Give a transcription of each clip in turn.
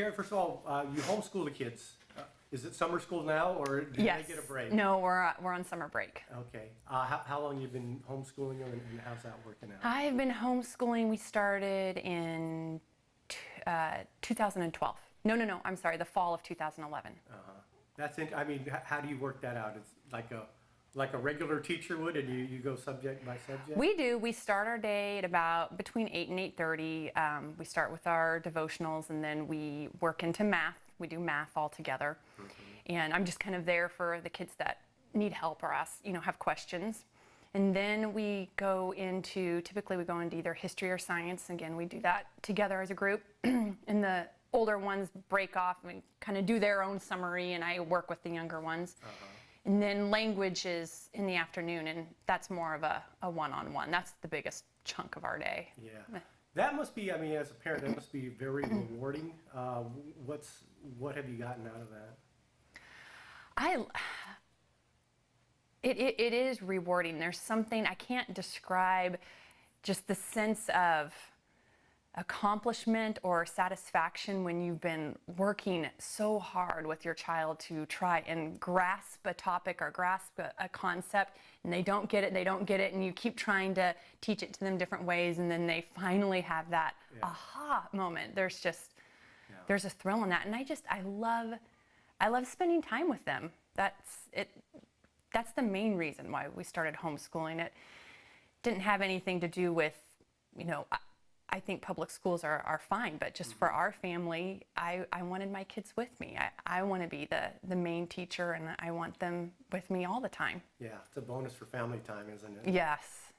Karyn, first of all, you homeschool the kids. Is it summer school now, or did Yes. they get a break? No, we're on summer break. Okay. How long you been homeschooling them, and how's that working out? I've been homeschooling. We started in 2012. No. I'm sorry, the fall of 2011. That's I mean, how do you work that out? It's like a regular teacher would, and you go subject by subject? We do. We start our day at about between 8 and 8:30. We start with our devotionals, and then we work into math. We do math all together. And I'm just kind of there for the kids that need help or have questions. And then we go into, typically we go into either history or science. Again, we do that together as a group. And the older ones break off and kind of do their own summary, and I work with the younger ones. And then language is in the afternoon, and that's more of a one-on-one. That's the biggest chunk of our day. Yeah. That must be, I mean, as a parent, that must be very rewarding. What have you gotten out of that? It is rewarding. There's something, I can't describe just the sense of accomplishment or satisfaction when you've been working so hard with your child to try and grasp a topic or grasp a concept, and they don't get it, and you keep trying to teach it to them different ways, and then they finally have that aha moment. There's a thrill in that, and I love spending time with them. That's the main reason why we started homeschooling. It didn't have anything to do with, I think public schools are fine, but just for our family, I wanted my kids with me. I want to be the main teacher, and I want them with me all the time. Yeah, it's a bonus for family time, isn't it? Yes.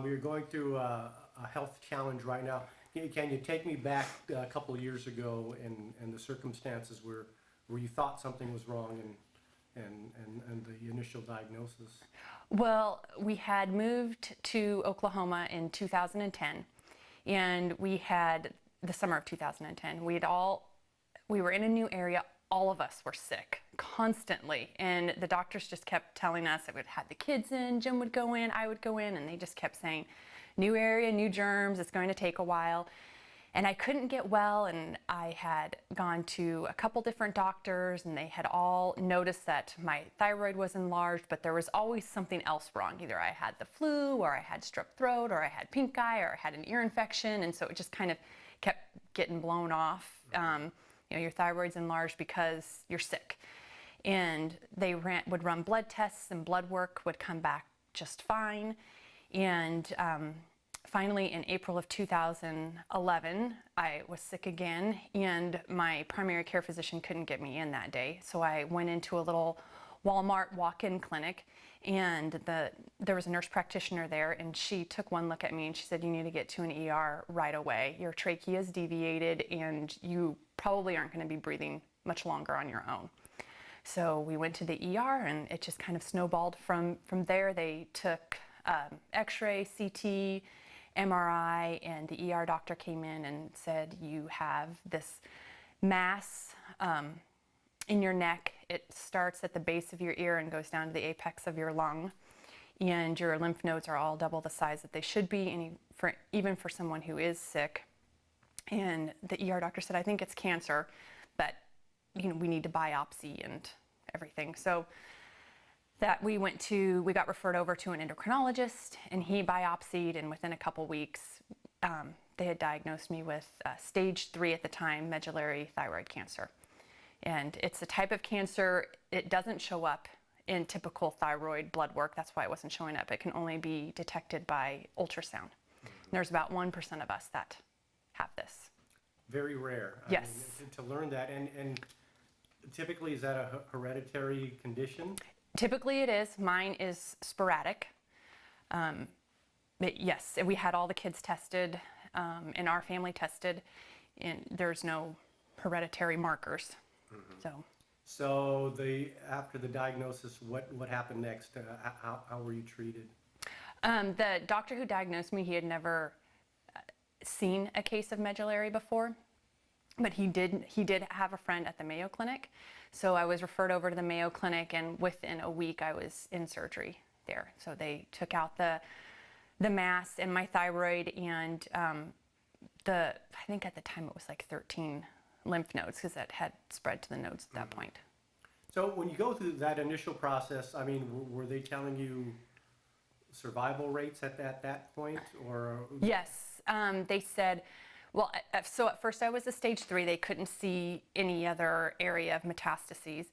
You're going through a health challenge right now. Can you take me back a couple of years ago and the circumstances where you thought something was wrong and the initial diagnosis? Well, we had moved to Oklahoma in 2010, and we had the summer of 2010. We were in a new area. All of us were sick constantly, and the doctors just kept telling us that we'd had the kids in, Jim would go in, I would go in, and they just kept saying, new area, new germs, it's going to take a while. And I couldn't get well, and I had gone to a couple different doctors, and they had all noticed that my thyroid was enlarged, but there was always something else wrong. Either I had the flu, or I had strep throat, or I had pink eye, or I had an ear infection, and so it just kind of kept getting blown off. Your thyroid's enlarged because you're sick. And they would run blood tests, and blood work would come back just fine. And finally, in April of 2011, I was sick again, and my primary care physician couldn't get me in that day. So I went into a little Walmart walk-in clinic, and there was a nurse practitioner there, and she took one look at me, and she said, you need to get to an ER right away. Your trachea is deviated, and you probably aren't going to be breathing much longer on your own. So we went to the ER, and it just kind of snowballed from there. They took X-ray, CT, MRI, and the ER doctor came in and said, you have this mass in your neck. It starts at the base of your ear and goes down to the apex of your lung, and your lymph nodes are all double the size that they should be, even for someone who is sick. And the ER doctor said, I think it's cancer, but we need to biopsy and everything. So that we got referred over to an endocrinologist, and he biopsied, and within a couple weeks, they had diagnosed me with stage 3 at the time, medullary thyroid cancer. And it's a type of cancer, it doesn't show up in typical thyroid blood work. That's why it wasn't showing up. It can only be detected by ultrasound. And there's about 1% of us that have this. Very rare. Yes. I mean, to learn that, and typically, is that a hereditary condition? Typically it is. Mine is sporadic. Yes, we had all the kids tested, and our family tested, and there's no hereditary markers. So after the diagnosis, what happened next? How were you treated? The doctor who diagnosed me, he had never seen a case of medullary before, but he did have a friend at the Mayo Clinic. So I was referred over to the Mayo Clinic, and within a week I was in surgery there. So they took out the mass in my thyroid, and I think at the time it was like 13 lymph nodes because it had spread to the nodes at that point. So when you go through that initial process, I mean, were they telling you survival rates at that point, or? Yes, they said, well, so at first I was a stage 3. They couldn't see any other area of metastases.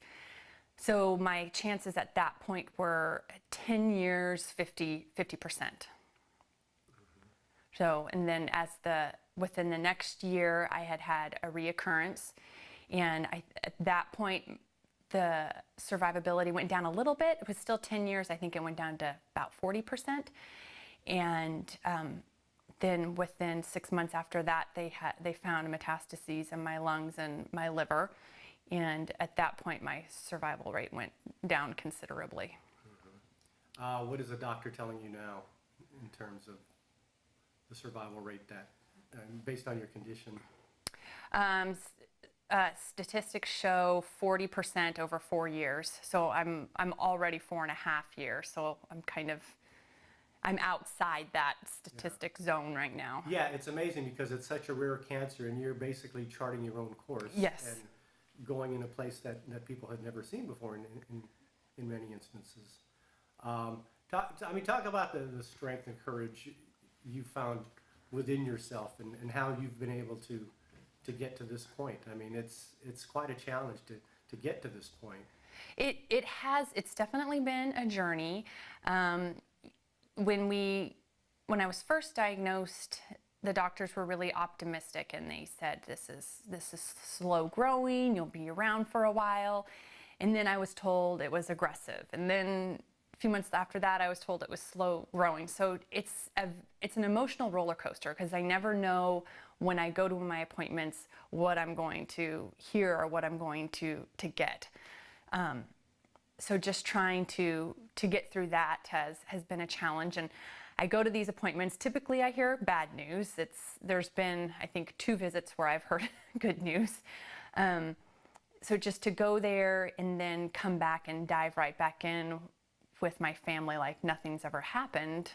So my chances at that point were 10 years, 50%. So, and then within the next year, I had a reoccurrence, and at that point, the survivability went down a little bit. It was still 10 years. I think it went down to about 40%. And then within 6 months after that, they found metastases in my lungs and my liver. And at that point, my survival rate went down considerably. What is the doctor telling you now in terms of the survival rate based on your condition? Statistics show 40% over 4 years. So I'm already 4.5 years. So I'm outside that statistic zone right now. Yeah, it's amazing because it's such a rare cancer, and you're basically charting your own course. Yes. And going in a place that people had never seen before in many instances. Talk about the strength and courage you found within yourself and how you've been able to get to this point. I mean, it's quite a challenge to get to this point. It's definitely been a journey. When I was first diagnosed, the doctors were really optimistic, and they said, this is slow growing, you'll be around for a while. And then I was told it was aggressive. And then a few months after that, I was told it was slow growing. So it's an emotional roller coaster because I never know when I go to my appointments what I'm going to hear or what I'm going to get. So just trying to get through that has been a challenge. And I go to these appointments. Typically, I hear bad news. There's been, I think, 2 visits where I've heard good news. So just to go there and then come back and dive right back in with my family like nothing's ever happened,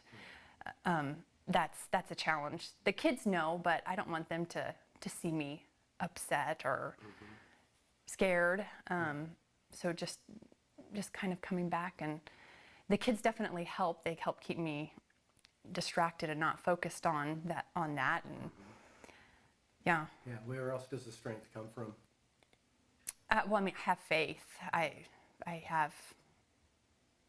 that's a challenge. The kids know, but I don't want them to see me upset or scared. So just kind of coming back, and the kids definitely help. They help keep me distracted and not focused on that, and yeah. Where else does the strength come from? Well, I mean, I have faith. I have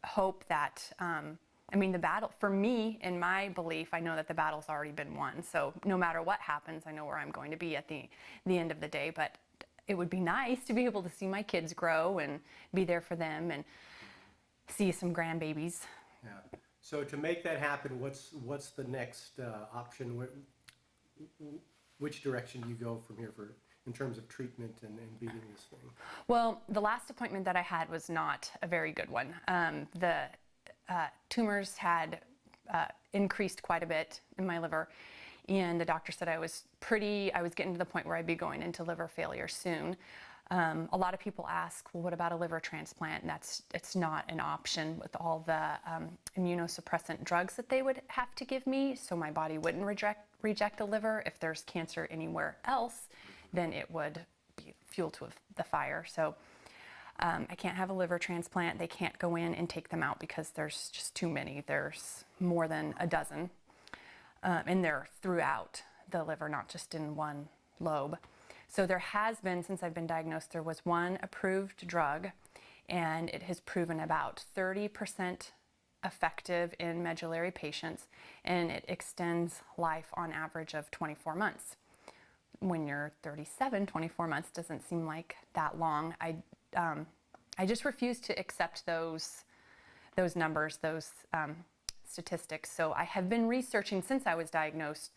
hope that the battle, for me, in my belief, I know that the battle's already been won. So no matter what happens, I know where I'm going to be at the end of the day. But it would be nice to be able to see my kids grow and be there for them and see some grandbabies. Yeah. So to make that happen, what's the next option? Which direction do you go from here in terms of treatment and beating this thing? Well, the last appointment that I had was not a very good one. The tumors had increased quite a bit in my liver, and the doctor said I was getting to the point where I'd be going into liver failure soon. A lot of people ask, well, what about a liver transplant? And it's not an option with all the immunosuppressant drugs that they would have to give me, so my body wouldn't reject a liver. If there's cancer anywhere else, then it would be fuel to the fire. So I can't have a liver transplant. They can't go in and take them out because there's just too many. There's more than a dozen, and they're throughout the liver, not just in one lobe. So there has been, since I've been diagnosed, there was one approved drug, and it has proven about 30% effective in medullary patients, and it extends life on average of 24 months. When you're 37, 24 months doesn't seem like that long. I just refuse to accept those numbers, those statistics. So I have been researching since I was diagnosed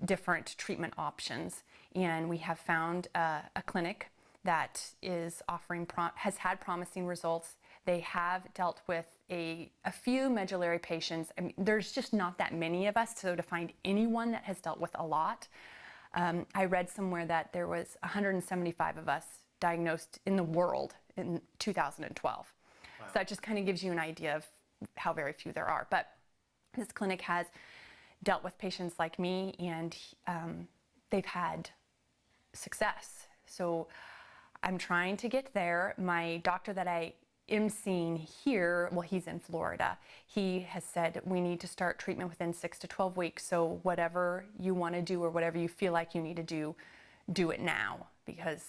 different treatment options, and we have found a clinic that is has had promising results. They have dealt with a few medullary patients. I mean, there's just not that many of us, so to find anyone that has dealt with a lot. I read somewhere that there was 175 of us diagnosed in the world in 2012. Wow. So that just kind of gives you an idea of how very few there are. But this clinic has dealt with patients like me, and they've had success. So I'm trying to get there. My doctor that I am seeing here, well, he's in Florida. He has said we need to start treatment within 6 to 12 weeks. So whatever you want to do or whatever you feel like you need to do, do it now because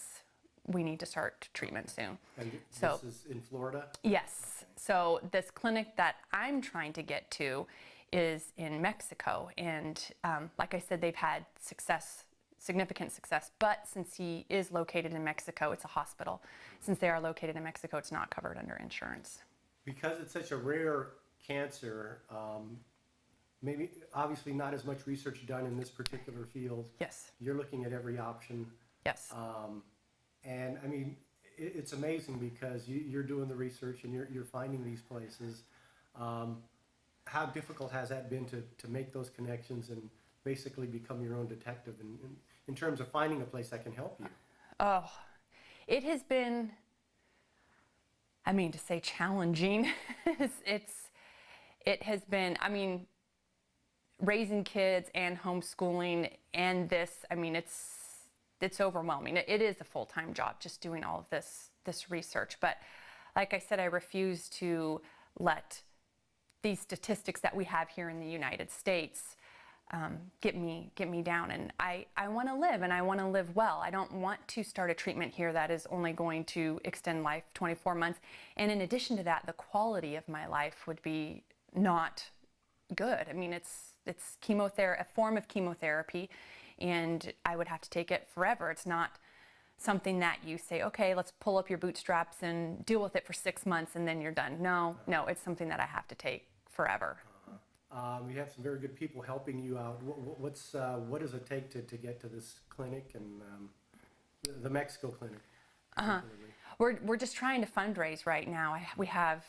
we need to start treatment soon. And So this is in Florida? yes. Okay. So this clinic that I'm trying to get to is in Mexico. And like I said, they've had success, significant success. But since he is located in Mexico, it's a hospital. Since they are located in Mexico, it's not covered under insurance. Because it's such a rare cancer, maybe obviously not as much research done in this particular field. Yes. You're looking at every option. Yes. And I mean, it's amazing because you're doing the research and you're finding these places. How difficult has that been to make those connections and basically become your own detective in terms of finding a place that can help you? Oh, it has been, I mean, to say challenging, it has been, I mean, raising kids and homeschooling and this, I mean, it's overwhelming. It is a full-time job just doing all of this research. But like I said, I refuse to let these statistics that we have here in the United States get me down. And I want to live, and I want to live well. I don't want to start a treatment here that is only going to extend life 24 months. And in addition to that, the quality of my life would be not good. I mean, it's chemotherapy, a form of chemotherapy, and I would have to take it forever. It's not something that you say, okay, let's pull up your bootstraps and deal with it for 6 months and then you're done. No, it's something that I have to take forever. You have some very good people helping you out. What does it take to get to this clinic and the Mexico clinic? We're just trying to fundraise right now. We have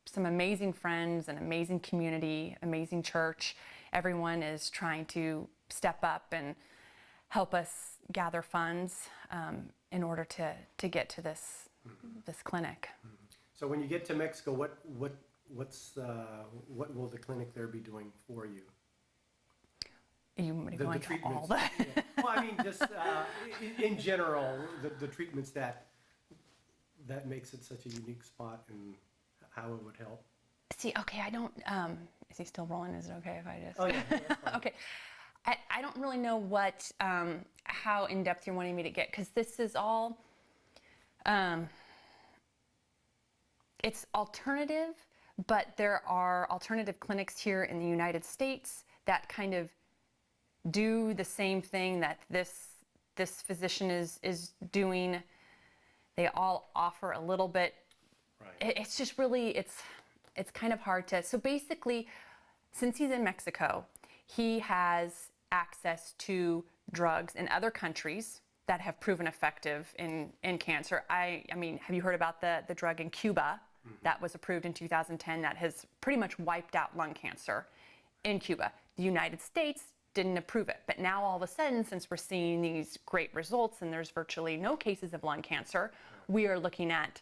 some amazing friends, an amazing community, amazing church. Everyone is trying to step up and help us gather funds in order to get to this clinic. So when you get to Mexico, what will the clinic there be doing for you? You want to go into all treatments. that? Yeah. Well, I mean, just in general, the treatments that makes it such a unique spot and how it would help. See, okay, I don't, is he still rolling? Is it okay if I just? Oh, yeah. That's fine. Okay. I don't really know how in-depth you're wanting me to get, because this is all, it's alternative, but there are alternative clinics here in the United States that kind of do the same thing that this physician is doing. They all offer a little bit. Right. It's just really, it's kind of hard to, so basically, since he's in Mexico, he has access to drugs in other countries that have proven effective in cancer. I mean, have you heard about the drug in Cuba that was approved in 2010 that has pretty much wiped out lung cancer in Cuba? The United States didn't approve it, but now all of a sudden, since we're seeing these great results and there's virtually no cases of lung cancer, we are looking at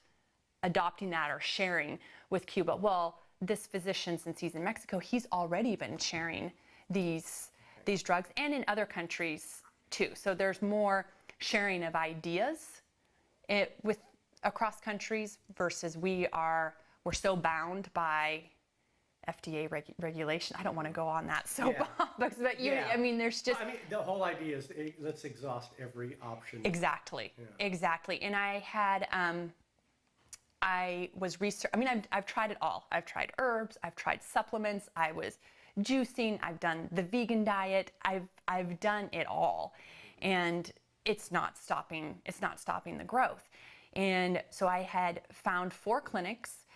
adopting that or sharing with Cuba. Well, this physician, since he's in Mexico, he's already been sharing these drugs, and in other countries too. So there's more sharing of ideas with across countries versus we're so bound by FDA regulation. I don't want to go on that soapbox, but I mean, there's just. I mean, the whole idea is let's exhaust every option. Exactly, exactly. And I had, I was research. I mean, I've tried it all. I've tried herbs. I've tried supplements. I was juicing. I've done the vegan diet. I've done it all, and it's not stopping. It's not stopping the growth. And so I had found 4 clinics.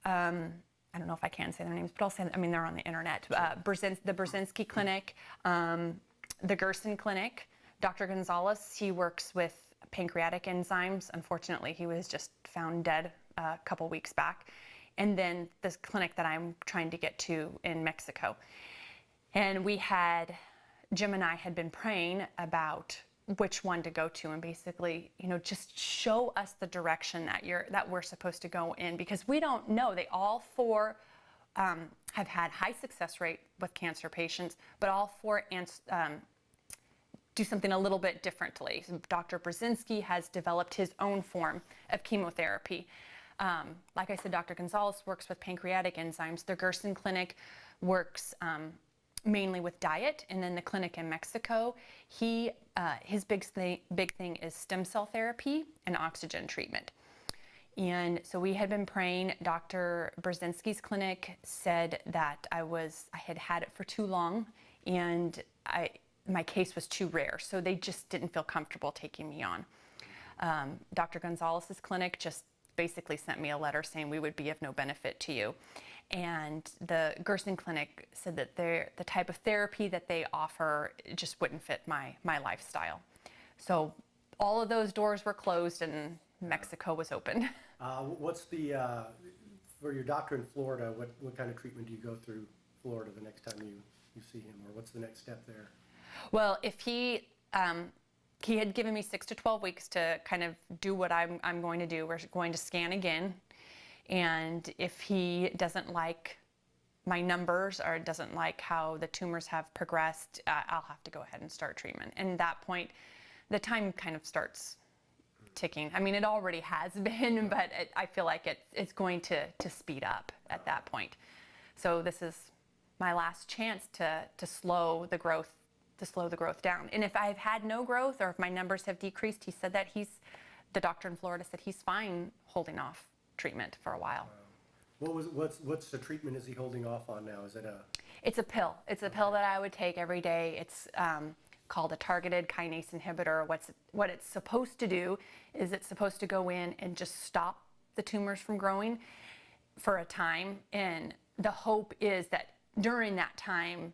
I don't know if I can say their names, but I'll say, I mean, they're on the internet. The Brzezinski Clinic, the Gerson Clinic. Dr. Gonzalez, he works with pancreatic enzymes. Unfortunately, he was just found dead a couple weeks back. And then this clinic that I'm trying to get to in Mexico. And Jim and I had been praying about which one to go to, and basically, just show us the direction that we're supposed to go in, because we don't know. They all 4 have had high success rate with cancer patients, but all 4 do something a little bit differently. So Dr. Brzezinski has developed his own form of chemotherapy. Like I said, Dr. Gonzalez works with pancreatic enzymes. The Kfsn clinic works mainly with diet, and then the clinic in Mexico, his big thing is stem cell therapy and oxygen treatment. And so we had been praying. Dr. Brzezinski's clinic said that I had had it for too long, and my case was too rare, so they just didn't feel comfortable taking me on. Dr. Gonzalez's clinic just basically sent me a letter saying we would be of no benefit to you. And the Kfsn clinic said that the type of therapy that they offer just wouldn't fit my lifestyle. So all of those doors were closed and Mexico was open. What's for your doctor in Florida, what kind of treatment do you go through Florida the next time you see him, or what's the next step there? Well, if he had given me 6 to 12 weeks to kind of do what I'm going to do. We're going to scan again. And if he doesn't like my numbers or doesn't like how the tumors have progressed, I'll have to go ahead and start treatment. And at that point, the time kind of starts ticking. I mean, it already has been, but I feel like it's going to speed up at that point. So this is my last chance to slow the growth down. And if I've had no growth or if my numbers have decreased, he said that the doctor in Florida said he's fine holding off treatment for a while. What's the treatment is he holding off on now? Is it It's a pill. It's a pill that I would take every day. It's called a targeted kinase inhibitor. What it's supposed to do is it's supposed to go in and just stop the tumors from growing for a time. And the hope is that during that time,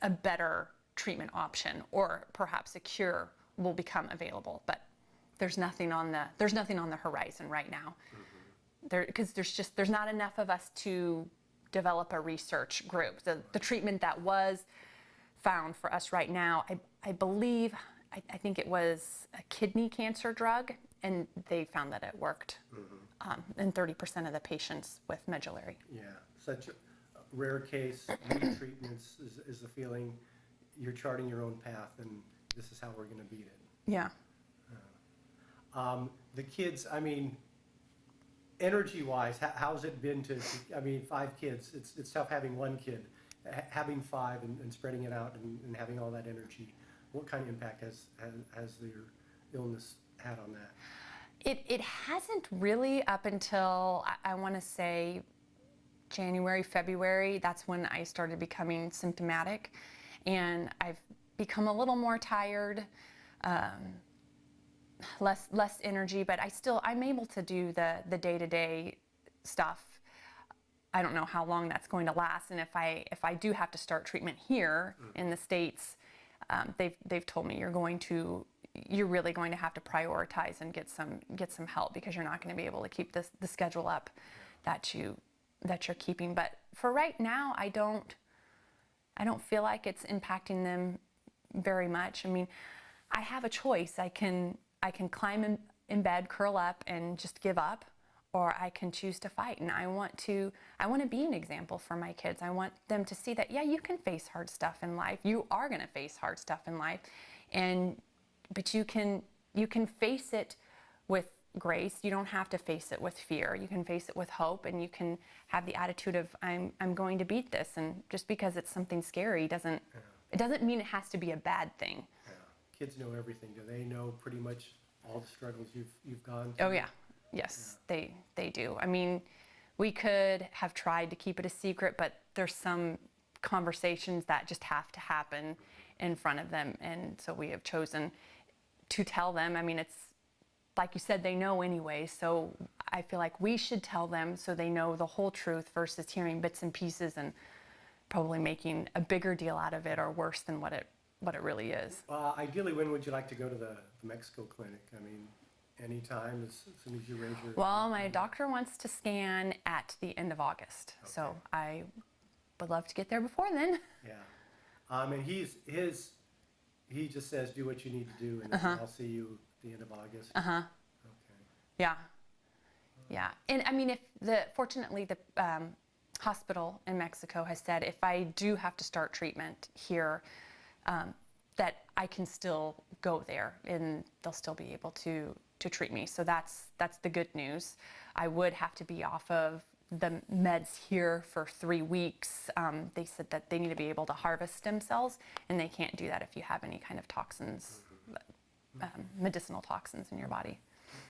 a better treatment option or perhaps a cure will become available. But there's nothing on the horizon right now. Because there's not enough of us to develop a research group. The treatment that was found for us right now, I believe, I think it was a kidney cancer drug, and they found that it worked in 30% of the patients with medullary. Yeah, such a rare case. New treatments is the feeling. You're charting your own path, and this is how we're going to beat it. Yeah. The kids, I mean, energy-wise, how's it been I mean, 5 kids, it's tough having one kid. Having 5 and spreading it out and having all that energy, what kind of impact has your illness had on that? It hasn't really up until, I want to say, January, February. That's when I started becoming symptomatic. And I've become a little more tired, less energy, but I'm able to do the day-to-day stuff. I don't know how long that's going to last, and if I do have to start treatment here in the States, they've told me you're really going to have to prioritize and get some help, because you're not going to be able to keep the schedule up that you're keeping. But for right now, I don't feel like it's impacting them very much. I mean, I have a choice. I can climb in bed, curl up, and just give up, or I can choose to fight. And I want to be an example for my kids. I want them to see that, yeah, you can face hard stuff in life. You are going to face hard stuff in life, but you can face it with grace. You don't have to face it with fear. You can face it with hope, and you can have the attitude of I'm going to beat this. And just because it's something scary doesn't mean it has to be a bad thing. Yeah. Kids know everything. Do they know pretty much all the struggles you've gone through? Oh yeah, yes, they do. I mean, we could have tried to keep it a secret, but there's some conversations that just have to happen in front of them, and so we have chosen to tell them. I mean, it's like you said, they know anyway, so I feel like we should tell them so they know the whole truth versus hearing bits and pieces and probably making a bigger deal out of it, or worse than what it really is. Ideally, when would you like to go to the Mexico clinic? I mean, anytime, as soon as you raise your... Well, my doctor wants to scan at the end of August, okay. So I would love to get there before then. Yeah. And he just says, do what you need to do, and I'll see you at the end of August. Okay. Yeah. Yeah. And I mean, fortunately, the hospital in Mexico has said if I do have to start treatment here, that I can still go there and they'll still be able to treat me. So that's the good news. I would have to be off of the meds here for 3 weeks. They said that they need to be able to harvest stem cells, and they can't do that if you have any kind of toxins, medicinal toxins in your body.